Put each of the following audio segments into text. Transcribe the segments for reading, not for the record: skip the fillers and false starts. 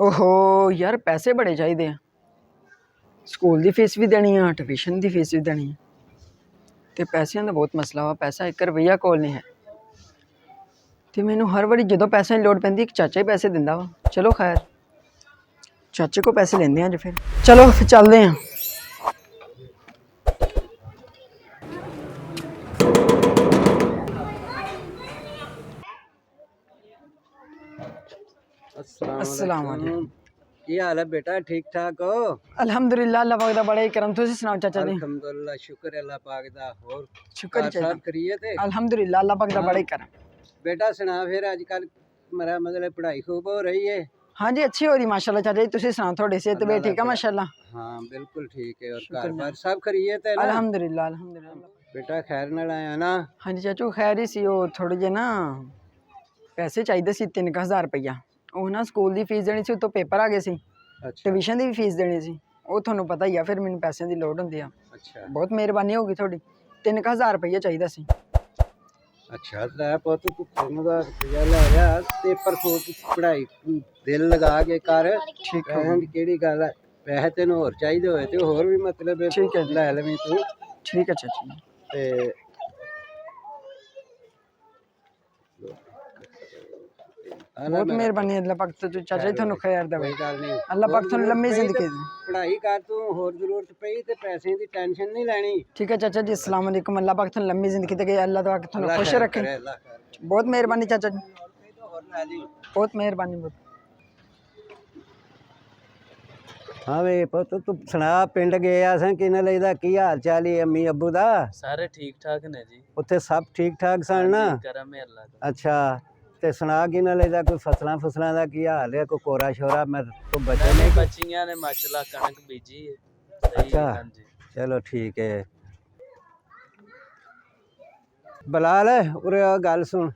ओहो यार पैसे बड़े चाहिए हैं। स्कूल की फीस भी देनी है, ट्यूशन की फीस भी देनी है, तो पैसों का बहुत मसला वा। पैसा 1 रुपया कोल नहीं है, तो मैनू हर बारी जो पैसों की लोड़ पैंदी एक चाचा ही पैसे दिंदा वा। चलो खैर, चाचे को पैसे लेंदे हैं अज। फिर चलो फिर चलते हैं। अस्सलाम वालेकुम। की हाल है बेटा, ठीक ठाक हो? अल्हम्दुलिल्लाह, अल्लाह पाक दा बड़ा ही करम। तुसीं सुनाओ चाचा जी? अल्हम्दुलिल्लाह, शुक्र है अल्लाह पाक दा। और शुक्र घर चाहिए। सब करिए थे? अल्हम्दुलिल्लाह, अल्लाह पाक दा बड़ा ही करम। बेटा सुना फिर आजकल मेरा मतलब पढ़ाई खूब हो रही है? हाँ जी, अच्छी हो रही माशाल्लाह चाचा जी। तुसीं सुनाओ, थोड़ी सेहत भी ठीक है माशाल्लाह? हाँ बिल्कुल ठीक है। और घर बार सब खरीत है ना? अल्हम्दुलिल्लाह अल्हम्दुलिल्लाह। बेटा खैर नाल आया ना? हाँ जी चाचू, खैर ही सी। वो थोड़े जे ना पैसे चाहिए सी, 3000 रुपया। वो ना स्कूल की फीस देनी सी, उतो पेपर आ गए सी। अच्छा ट्यूशन की भी फीस देनी सी। वो थोनों पता ही है, फिर मैनू पैसों की लोड़ होंदी आ। अच्छा बहुत मेहरबानी होगी थोड़ी। 3000 रुपया चाहिए सी। अच्छा लै पुत, तू 3000 रुपया लै जा, पेपर खूब पढ़ाई दिल लगा के कर। ठीक है, पैसों की केड़ी गल है, पैसे तेन होर चाहिए होए तो होर भी मतलब ठीक है जी। लै लवीं तू। ठीक है चाची। ते बहुत मेहरबानी अल्लाह पाक तो चाचा जी थोनों खैर देवे। कोई गल नहीं, अल्लाह पाक थोनों लंबी जिंदगी दे। पढ़ाई कर तू, होर जरूरत पई ते पैसे की टेंशन नहीं लेनी। ठीक है चाचा जी, अस्सलाम वालेकुम। अल्लाह पाक थोनों लंबी जिंदगी दे, अल्लाह पाक थोनों खुश रखे। बहुत मेहरबानी चाचा जी, बहुत मेहरबानी। बहुत हाँ वे पुत, तू सुना पिंड गए असें किन्ने लईदा, की हाल चाल ही अम्मी अब्बू दा? सारे ठीक ठाक ने जी। उत्थे सब ठीक ठाक सन ना? करम है अल्लाह दा। अच्छा, ते सुना किन्ने लईदा, कोई फसलां दा की हाल है, कोई कोरा शोरा मैं तो बचे नहीं? बचियां ने माशाल्लाह कणक बीजी है। सही अच्छा है, हाँ जी। चलो ठीक है। बलाल उरे आ, गल सुन।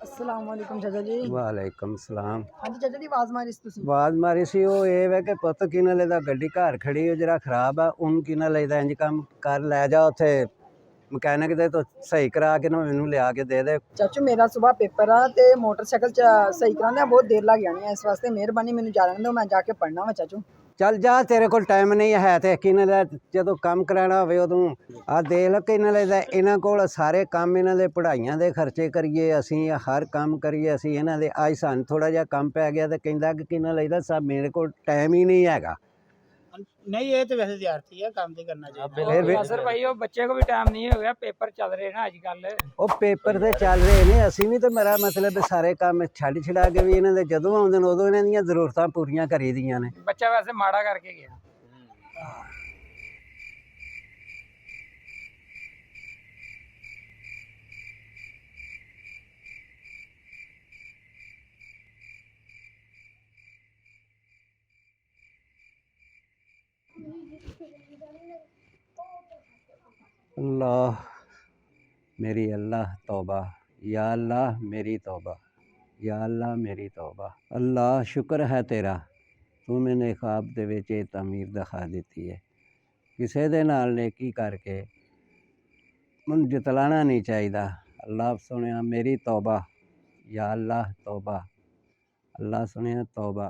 अस्सलाम वालेकुम चाचा जी। वालेकुम सलाम। हाँ जी चाचा जी, आवाज मारी सी तुसीं? आवाज मारी सी, ਉਹ ਇਹ ਵੇ ਕਿ ਪੁੱਤ ਕਿਹਨੇ ਲੈਦਾ, ਗੱਡੀ ਘਰ ਖੜੀ ਹੋ ਜਰਾ ਖਰਾਬ ਆ, ਉਹਨੂੰ ਕਿਹਨੇ ਲੈਦਾ, ਇੰਜ ਕੰਮ ਕਰ ਲੈ ਜਾ ਉੱਥੇ ਮਕੈਨਿਕ ਦੇ ਤੋਂ ਸਹੀ ਕਰਾ ਕੇ ਨਾ ਮੈਨੂੰ ਲਿਆ ਕੇ ਦੇ ਦੇ। चाचू मेरा सुबह पेपर आ ते मोटरसाइकिल सही कराने बहुत देर लग जानी है, इस वास्ते मेहरबानी मैनू जाने दो, मैं जाके पढ़ना वा चाचू। ਚੱਲ ਜਾ, ਤੇਰੇ ਕੋਲ ਟਾਈਮ ਨਹੀਂ ਹੈ ਤੇ ਕਿਹਨੇ ਲੈ, ਜਦੋਂ ਕੰਮ ਕਰਾਉਣਾ ਹੋਵੇ ਉਦੋਂ ਆ ਦੇਖ ਲੈ ਕਿਹਨੇ ਲੈਦਾ। ਇਹਨਾਂ ਕੋਲ ਸਾਰੇ ਕੰਮ, ਇਹਨਾਂ ਦੇ ਪੜ੍ਹਾਈਆਂ ਦੇ ਖਰਚੇ ਕਰੀਏ ਅਸੀਂ, ਹਰ ਕੰਮ ਕਰੀਏ ਅਸੀਂ ਇਹਨਾਂ ਦੇ। ਅੱਜ ਸਾਨੂੰ ਥੋੜਾ ਜਿਹਾ ਕੰਮ ਪੈ ਗਿਆ ਤੇ ਕਹਿੰਦਾ ਕਿ ਕਿਹਨੇ ਲੈਦਾ, ਸਭ ਮੇਰੇ ਕੋਲ ਟਾਈਮ ਹੀ नहीं हैगा। नहीं, ये तो वैसे विद्यार्थी है, काम तो करना चाहिए। फिर भी सर भाई वो बच्चे को भी टाइम नहीं हो गया, पेपर चल रहे हैं ना आजकल। ਉਹ ਪੇਪਰ ਤੇ ਚੱਲ ਰਹੇ ਨੇ, ਅਸੀਂ ਵੀ ਤਾਂ ਮੇਰਾ ਮਤਲਬ ਸਾਰੇ ਕੰਮ ਛੱਡ ਛਡਾ ਕੇ ਵੀ ਇਹਨਾਂ ਦੇ ਜਦੋਂ ਆਉਂਦੇ ਨੇ ਉਦੋਂ ਇਹਨਾਂ ਦੀਆਂ ਜ਼ਰੂਰਤਾਂ ਪੂਰੀਆਂ ਕਰੀ ਦੀਆਂ ਨੇ। बच्चा वैसे माड़ा करके गया। अल्लाह मेरी अल्लाह तौबा, या अल्लाह मेरी तौबा, या अल्लाह मेरी तौबा। अल्लाह शुक्र है तेरा, तू मैंने ख्वाब दे विच ये तमीर दिखा दी है। किसी दे नाल नेकी करके मैनूं जतलाना नहीं चाहिए। अल्लाह सुनिया मेरी तौबा, या अल्लाह तौबा, अल्लाह सुनिया तौबा।